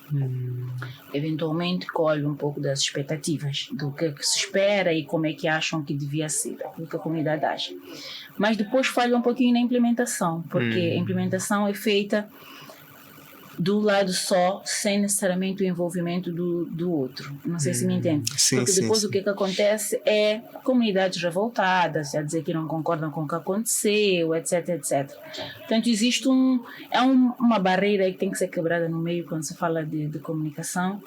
Eventualmente, colhe um pouco das expectativas do que se espera e como é que acham que devia ser, o que a comunidade acha. Mas depois falha um pouquinho na implementação, porque a implementação é feita do lado só, sem necessariamente o envolvimento do outro. Não sei se me entende. Porque depois o que acontece é comunidades revoltadas, a dizer que não concordam com o que aconteceu, etc, etc. Portanto, existe uma barreira que tem que ser quebrada no meio quando se fala de comunicação,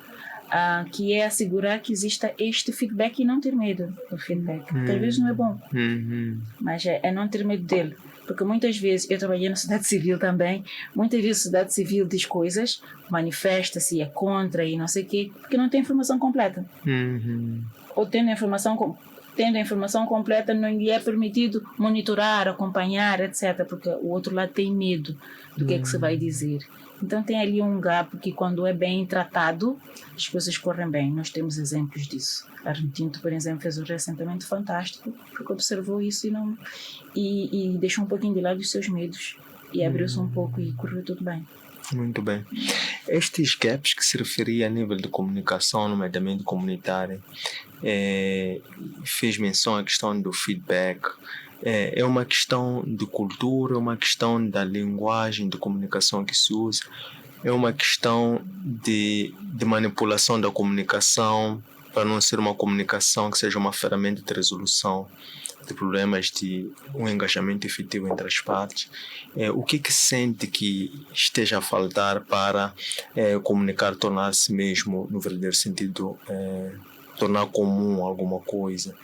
que é assegurar que exista este feedback e não ter medo do feedback. Porque às vezes não é bom, mas é não ter medo dele. Porque muitas vezes, eu trabalhei na sociedade civil também, muitas vezes a sociedade civil diz coisas, manifesta-se, é contra e não sei o quê, porque não tem informação completa. Ou tendo a informação completa, não lhe é permitido monitorar, acompanhar, etc., porque o outro lado tem medo do que é que se vai dizer. Então tem ali um gap que, quando é bem tratado, as coisas correm bem. Nós temos exemplos disso. A Argentina, por exemplo, fez um reassentamento fantástico, porque observou isso e deixou um pouquinho de lado os seus medos e abriu-se um pouco e correu tudo bem. Muito bem. Estes gaps que se referia a nível de comunicação, nomeadamente comunitária, fez menção à questão do feedback. É uma questão de cultura, é uma questão da linguagem de comunicação que se usa, é uma questão de manipulação da comunicação para não ser uma comunicação que seja uma ferramenta de resolução de problemas, de um engajamento efetivo entre as partes. O que sente que esteja a faltar para comunicar, tornar-se mesmo, no verdadeiro sentido, tornar comum alguma coisa,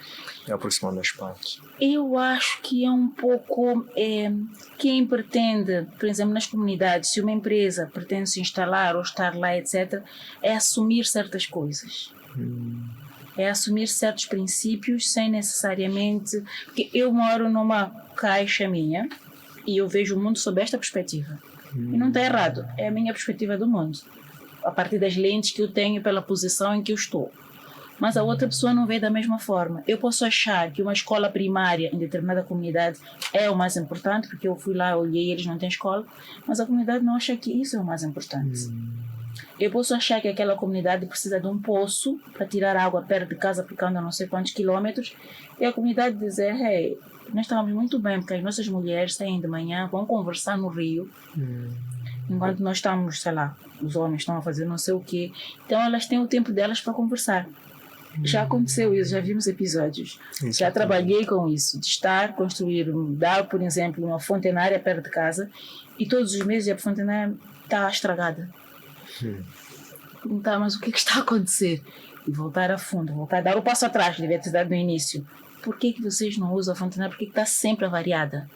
aproximando as partes? Eu acho que é um pouco quem pretende, por exemplo, nas comunidades, se uma empresa pretende se instalar ou estar lá, etc., é assumir certas coisas. É assumir certos princípios sem necessariamente... Porque eu moro numa caixa minha e eu vejo o mundo sob esta perspectiva. E não está errado, é a minha perspectiva do mundo, a partir das lentes que eu tenho pela posição em que eu estou. mas a outra pessoa não vê da mesma forma. Eu posso achar que uma escola primária em determinada comunidade é o mais importante, porque eu fui lá, olhei, eles não têm escola, mas a comunidade não acha que isso é o mais importante. Eu posso achar que aquela comunidade precisa de um poço para tirar água perto de casa, porque anda não sei quantos quilômetros, e a comunidade dizer, hey, nós estamos muito bem, porque as nossas mulheres saem de manhã, vão conversar no rio, enquanto nós estamos, sei lá, os homens estão a fazer não sei o quê. Então elas têm o tempo delas para conversar. Já aconteceu isso, já vimos episódios. Exatamente. Já trabalhei com isso, de construir, dar, por exemplo, uma fontenária perto de casa, e todos os meses a fontenária está estragada. Perguntar, mas o que está a acontecer? E voltar a fundo, voltar a dar o passo atrás, devia ter dado no início. Por que vocês não usam a fontenária? Por que está sempre avariada?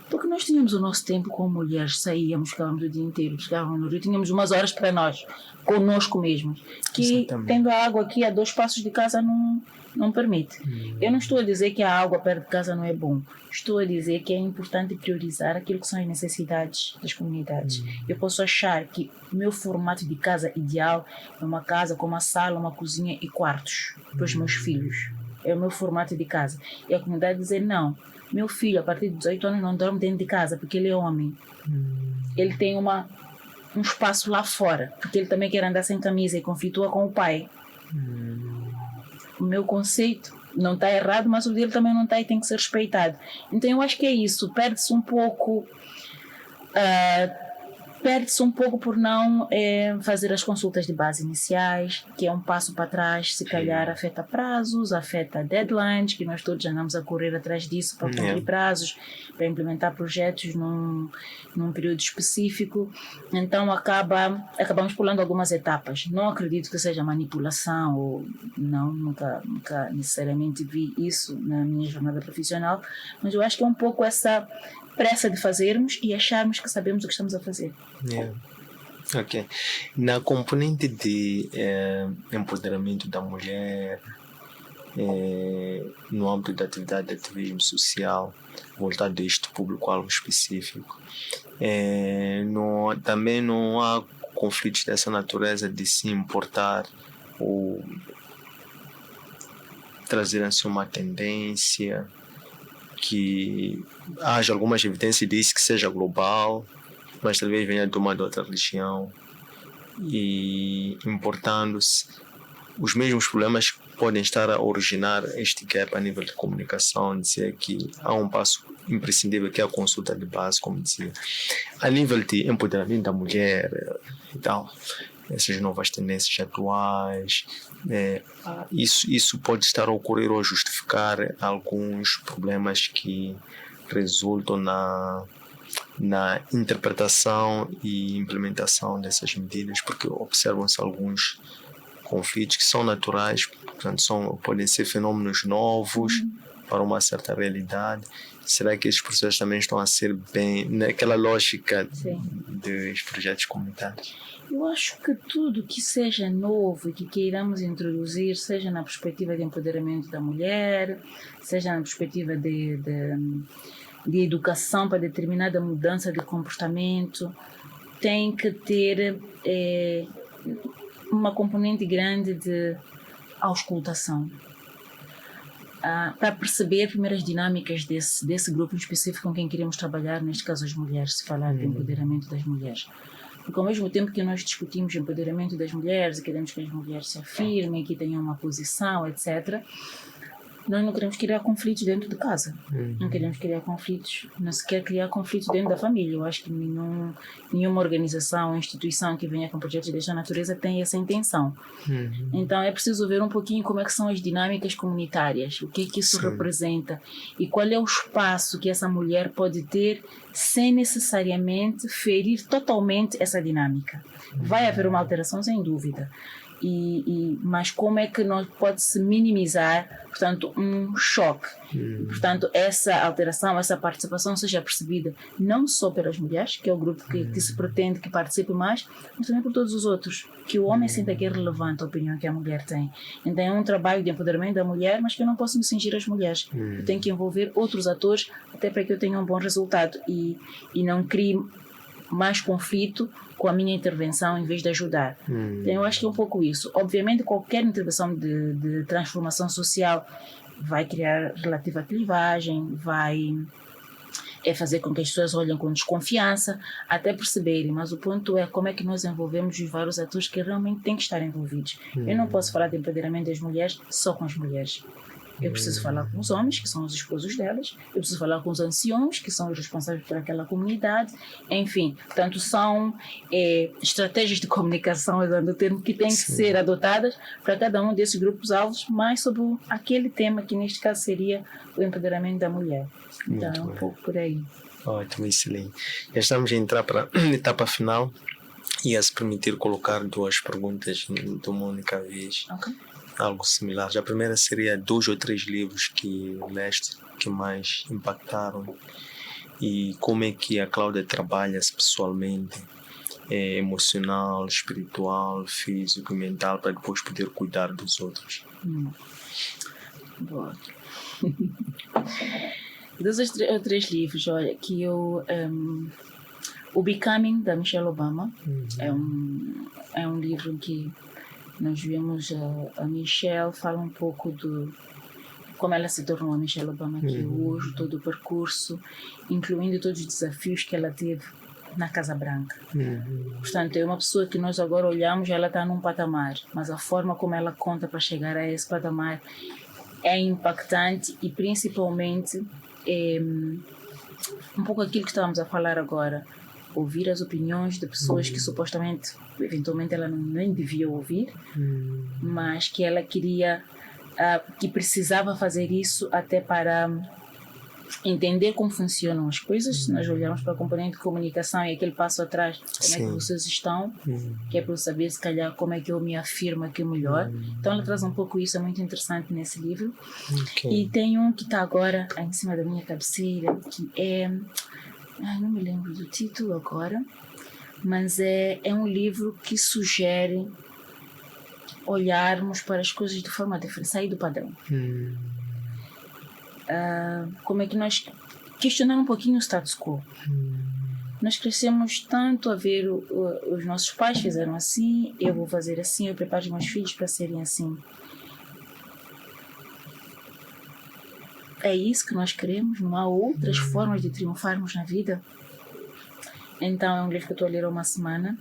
Porque nós tínhamos o nosso tempo como mulheres, saíamos, ficávamos o dia inteiro, chegávamos no rio, tínhamos umas horas para nós, conosco mesmos, que Exatamente. tendo a água aqui a 2 passos de casa não permite. Eu não estou a dizer que a água perto de casa não é bom, estou a dizer que é importante priorizar aquilo que são as necessidades das comunidades. Eu posso achar que o meu formato de casa ideal é uma casa com uma sala, uma cozinha e quartos para os meus filhos. É o meu formato de casa. E a comunidade dizer, não, meu filho a partir de 18 anos não dorme dentro de casa porque ele é homem. Ele tem um espaço lá fora, porque ele também quer andar sem camisa e conflitua com o pai. O meu conceito não está errado, mas o dele também não está e tem que ser respeitado. Então eu acho que é isso, perde-se um pouco por não fazer as consultas de base iniciais, que é um passo para trás, se calhar afeta prazos, afeta deadlines, que nós todos andamos a correr atrás disso para cumprir prazos, para implementar projetos num período específico. Então acabamos pulando algumas etapas. Não acredito que seja manipulação, ou não, nunca necessariamente vi isso na minha jornada profissional, mas eu acho que é um pouco essa pressa de fazermos e acharmos que sabemos o que estamos a fazer. Ok. Na componente de empoderamento da mulher, no âmbito da atividade de ativismo social, voltado a este público-alvo específico, também não há conflitos dessa natureza de se importar ou trazer assim uma tendência que haja algumas evidências disso que seja global, mas talvez venha de uma outra religião, e importando-se os mesmos problemas que podem estar a originar este gap a nível de comunicação, dizer que há um passo imprescindível que é a consulta de base, como dizia. A nível de empoderamento da mulher e tal, essas novas tendências atuais, isso pode estar a ocorrer ou justificar alguns problemas que resultam na interpretação e implementação dessas medidas, porque observam-se alguns conflitos que são naturais, portanto podem ser fenômenos novos para uma certa realidade. Será que esses processos também estão a ser bem naquela lógica dos projetos comunitários? Eu acho que tudo que seja novo e que queiramos introduzir, seja na perspectiva de empoderamento da mulher, seja na perspectiva de educação para determinada mudança de comportamento, tem que ter uma componente grande de auscultação, para perceber primeiro as dinâmicas desse grupo específico com quem queremos trabalhar, neste caso as mulheres, se falar de empoderamento das mulheres. Porque ao mesmo tempo que nós discutimos o empoderamento das mulheres e queremos que as mulheres se afirmem, que tenham uma posição, etc., nós não queremos criar conflitos dentro de casa. Não queremos criar conflitos, não se quer criar conflitos dentro da família. Eu acho que nenhuma organização ou instituição que venha com projetos desta natureza tem essa intenção. Então é preciso ver um pouquinho como é que são as dinâmicas comunitárias, o que isso representa e qual é o espaço que essa mulher pode ter sem necessariamente ferir totalmente essa dinâmica. Vai haver uma alteração, sem dúvida. Mas como é que não pode-se minimizar, portanto, um choque? Portanto, essa alteração, essa participação seja percebida não só pelas mulheres, que é o grupo que se pretende que participe mais, mas também por todos os outros, que o homem sinta que é relevante a opinião que a mulher tem. Então é um trabalho de empoderamento da mulher, mas que eu não posso me cingir às mulheres. Eu tenho que envolver outros atores até para que eu tenha um bom resultado e não crie mais conflito com a minha intervenção em vez de ajudar. Então, eu acho que é um pouco isso. Obviamente, qualquer intervenção de transformação social vai criar relativa clivagem, vai fazer com que as pessoas olhem com desconfiança, até perceberem, mas o ponto é como é que nós envolvemos os vários atores que realmente têm que estar envolvidos. Eu não posso falar de empoderamento das mulheres só com as mulheres. Eu preciso falar com os homens, que são os esposos delas. Eu preciso falar com os anciãos, que são os responsáveis por aquela comunidade. Enfim, portanto, são estratégias de comunicação, usando o termo, que têm que ser adotadas para cada um desses grupos-alvos, mais sobre aquele tema, que neste caso seria o empoderamento da mulher. Então, é um pouco por aí. Ótimo, excelente. Já estamos a entrar para a etapa final. E a se permitir colocar 2 perguntas de uma única vez. Ok. Algo similar. A primeira seria 2 ou 3 livros que leste que mais impactaram e como é que a Cláudia trabalha-se pessoalmente, emocional, espiritual, físico e mental, para depois poder cuidar dos outros. Boa. 2 ou 3 livros, olha, que eu... o Becoming, da Michelle Obama, é um livro que nós vemos a Michelle fala um pouco de como ela se tornou a Michelle Obama que hoje, todo o percurso, incluindo todos os desafios que ela teve na Casa Branca. Portanto, é uma pessoa que nós agora olhamos e ela está num patamar, mas a forma como ela conta para chegar a esse patamar é impactante e principalmente um pouco aquilo que estávamos a falar agora, ouvir as opiniões de pessoas que supostamente, eventualmente ela nem devia ouvir, mas que ela queria, que precisava fazer isso até para entender como funcionam as coisas. Se nós olharmos para a componente de comunicação e aquele passo atrás, como é que vocês estão, que é para eu saber se calhar como é que eu me afirmo aqui melhor. Então ela traz um pouco isso, é muito interessante nesse livro. E tem um que está agora em cima da minha cabeceira, que é... não me lembro do título agora, mas é um livro que sugere olharmos para as coisas de forma diferente, sair do padrão. Como é que nós questionar um pouquinho o status quo. Nós crescemos tanto a ver os nossos pais fizeram assim, eu vou fazer assim, eu preparo os meus filhos para serem assim. É isso que nós queremos? Não há outras formas de triunfarmos na vida? Então é um livro que eu estou a ler há uma semana.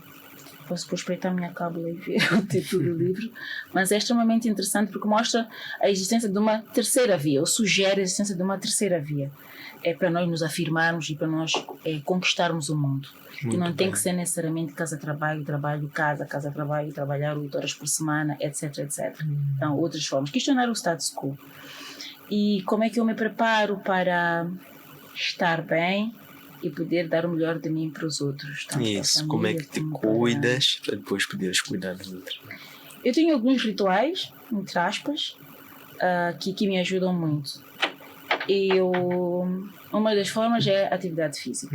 Posso depois espreitar a minha cábula e ver o título do livro. Mas é extremamente interessante porque mostra a existência de uma terceira via, ou sugere a existência de uma terceira via. É para nós nos afirmarmos e para nós conquistarmos o mundo. Muito que não tem que ser necessariamente casa-trabalho, trabalho-casa, casa-trabalho, trabalhar 8 horas por semana, etc, etc. Então, outras formas. Questionar o status quo. E como é que eu me preparo para estar bem e poder dar o melhor de mim para os outros. Tanto isso, família, como é que te cuidas para depois poderes cuidar dos outros? Eu tenho alguns rituais, entre aspas, que me ajudam muito. Uma das formas é atividade física.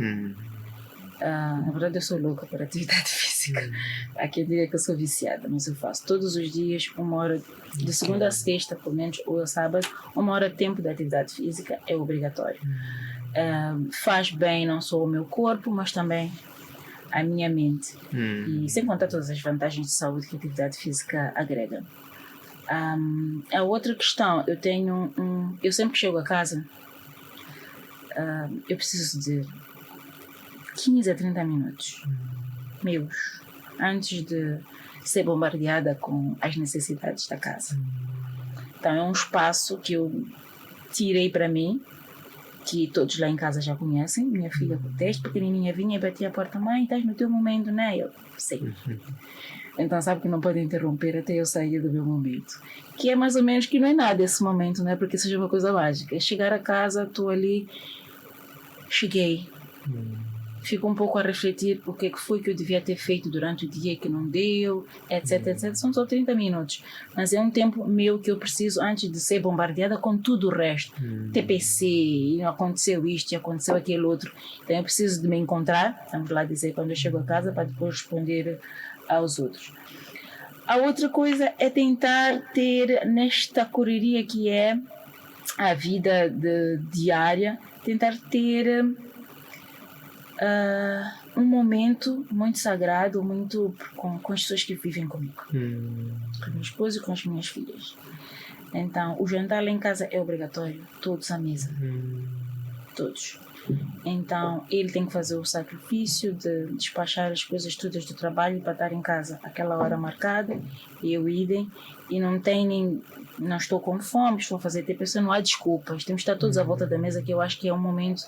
Na verdade eu sou louca por atividade física. Aqui eu diria que eu sou viciada, mas eu faço todos os dias 1 hora, de segunda a sexta, pelo menos, ou a sábado, 1 hora de tempo de atividade física é obrigatório. Faz bem não só o meu corpo, mas também a minha mente. E sem contar todas as vantagens de saúde que a atividade física agrega. A outra questão, eu tenho eu sempre que chego a casa, eu preciso de 15 a 30 minutos meus, antes de ser bombardeada com as necessidades da casa. Então é um espaço que eu tirei para mim, que todos lá em casa já conhecem. Minha filha, desde pequenininha, vinha e batia a porta: mãe, estás no teu momento, né? Eu sei. Então sabe que não pode interromper até eu sair do meu momento. Que é mais ou menos, que não é nada esse momento, né? Porque seja uma coisa mágica. É chegar a casa, estou ali, cheguei. Fico um pouco a refletir o que foi que eu devia ter feito durante o dia que não deu, etc, etc. São só 30 minutos. Mas é um tempo meu que eu preciso antes de ser bombardeada com tudo o resto. TPC, e aconteceu isto, e aconteceu aquele outro. Então eu preciso de me encontrar, vamos lá dizer, quando eu chego a casa, para depois responder aos outros. A outra coisa é tentar ter, nesta correria que é a vida diária, tentar ter um momento muito sagrado, muito com as pessoas que vivem comigo. Com a minha esposa e com as minhas filhas. Então, o jantar lá em casa é obrigatório, todos à mesa. Todos. Então, ele tem que fazer o sacrifício de despachar as coisas todas do trabalho para estar em casa àquela hora marcada, e eu idem, e não estou com fome, estou a fazer TPC, não há desculpas, temos que estar todos à volta da mesa, que eu acho que é um momento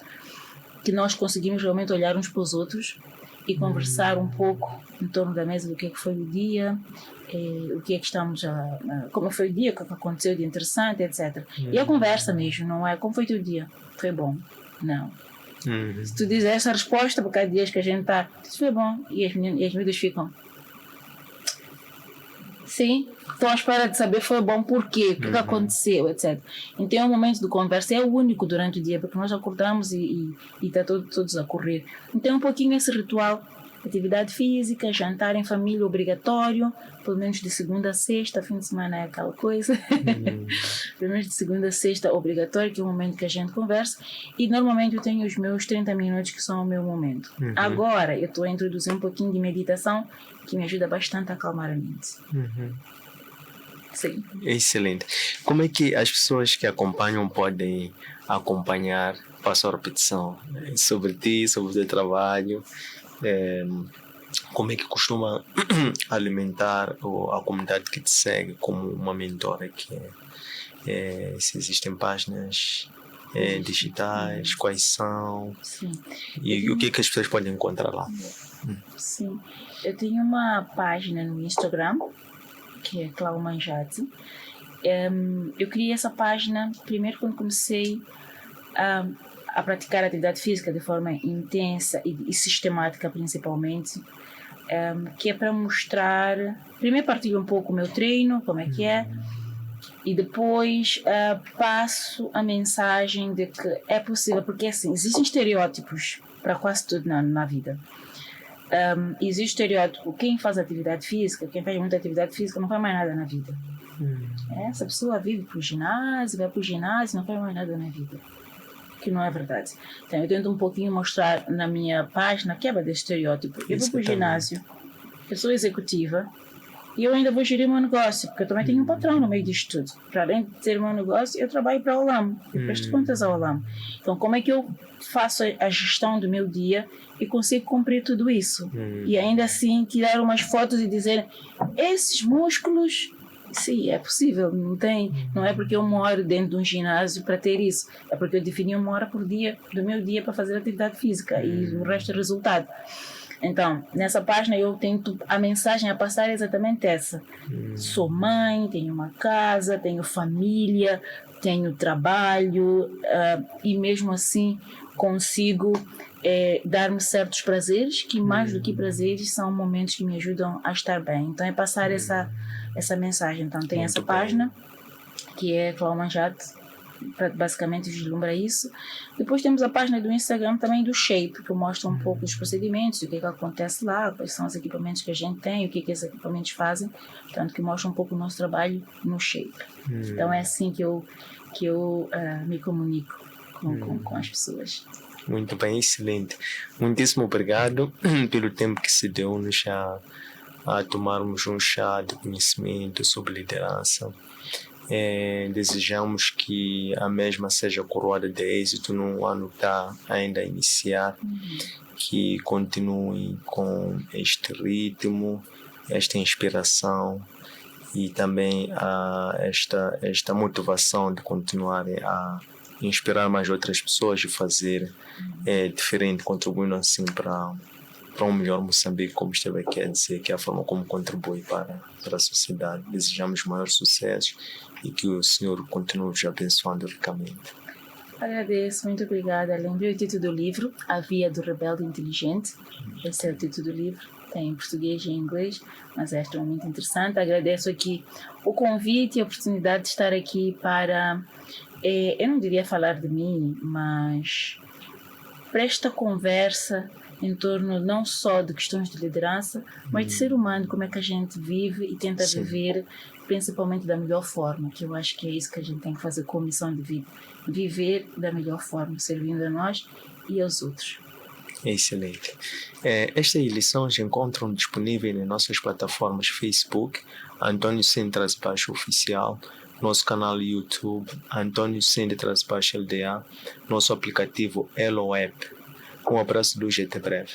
que nós conseguimos realmente olhar uns para os outros e conversar um pouco em torno da mesa do que é que foi o dia, o que é que como foi o dia, o que aconteceu de interessante, etc. E a conversa mesmo, não é como foi o teu dia, foi bom, não. Se tu dizes essa resposta, porque há dias que a gente está, isso foi bom, e as miúdas ficam, sim, estão à espera de saber foi bom porquê, o que aconteceu, etc. Então é um momento de conversa, é o único durante o dia, porque nós acordamos e está todos a correr. Então é um pouquinho esse ritual, atividade física, jantar em família obrigatório, pelo menos de segunda a sexta, fim de semana é aquela coisa, pelo menos de segunda a sexta obrigatório, que é o momento que a gente conversa, e normalmente eu tenho os meus 30 minutos que são o meu momento. Agora eu estou a introduzir um pouquinho de meditação, que me ajuda bastante a acalmar a mente. Sim. Excelente. Como é que as pessoas que acompanham podem acompanhar, passo a repetição, sobre ti, sobre o teu trabalho, como é que costuma alimentar a comunidade que te segue como uma mentora, se existem páginas digitais, quais são? Sim. E o que é que as pessoas podem encontrar lá? Sim, eu tenho uma página no Instagram, que é Clau Manjate. Eu criei essa página primeiro quando comecei a praticar atividade física de forma intensa e sistemática, principalmente, que é para mostrar, primeiro partilho um pouco o meu treino, como é que é, e depois passo a mensagem de que é possível, porque assim, existem estereótipos para quase tudo na vida. Existe estereótipo, quem faz atividade física, quem faz muita atividade física não faz mais nada na vida. Essa pessoa vive para o ginásio, vai para o ginásio, não faz mais nada na vida, que não é verdade. Então eu tento um pouquinho mostrar na minha página, quebra desse estereótipo. Eu vou para o ginásio, eu sou executiva e eu ainda vou gerir meu negócio, porque eu também tenho um patrão no meio disto tudo. Para além de ter meu negócio, eu trabalho para a OLAM, eu presto contas à OLAM. Então como é que eu faço a gestão do meu dia e consigo cumprir tudo isso? E ainda assim tirar umas fotos e dizer, esses músculos, sim, é possível, não é porque eu moro dentro de um ginásio para ter isso, é porque eu defini uma hora por dia do meu dia para fazer atividade física e o resto é resultado. Então, nessa página eu tento, a mensagem a passar é exatamente essa. Sou mãe, tenho uma casa, tenho família, tenho trabalho, e mesmo assim consigo dar-me certos prazeres, que mais do que prazeres são momentos que me ajudam a estar bem. Então é passar essa mensagem. Então tem essa página, que é Clau Manjate, basicamente vislumbra isso. Depois temos a página do Instagram também do Shape, que mostra um pouco dos procedimentos, o que acontece lá, quais são os equipamentos que a gente tem, o que esses equipamentos fazem, portanto que mostra um pouco o nosso trabalho no Shape. Então é assim que eu me comunico com as pessoas. Muito bem, excelente. Muitíssimo obrigado pelo tempo que se deu-nos a tomarmos um chá de conhecimento sobre liderança. Desejamos que a mesma seja coroada de êxito no ano que está ainda a iniciar, que continue com este ritmo, esta inspiração e também esta motivação de continuarem a inspirar mais outras pessoas e fazer diferente, contribuindo assim para um melhor Moçambique, como esteve aqui a dizer, que é a forma como contribui para a sociedade. Desejamos maior sucesso e que o Senhor continue nos abençoando ricamente. Agradeço, muito obrigada. Lembrei o título do livro, A Via do Rebelde Inteligente. Esse é o título do livro, tem em português e em inglês, mas é extremamente interessante. Agradeço aqui o convite e a oportunidade de estar aqui para, eu não diria falar de mim, mas para esta conversa em torno não só de questões de liderança, mas de ser humano, como é que a gente vive e tenta viver principalmente da melhor forma, que eu acho que é isso que a gente tem que fazer com a missão de vida, viver da melhor forma, servindo a nós e aos outros. Excelente. Estas lições encontram disponíveis nas nossas plataformas Facebook, Antônio Sende_Baixo Oficial, nosso canal YouTube, Antônio Sende_LDA, nosso aplicativo Elo App. Um abraço do GT Breve.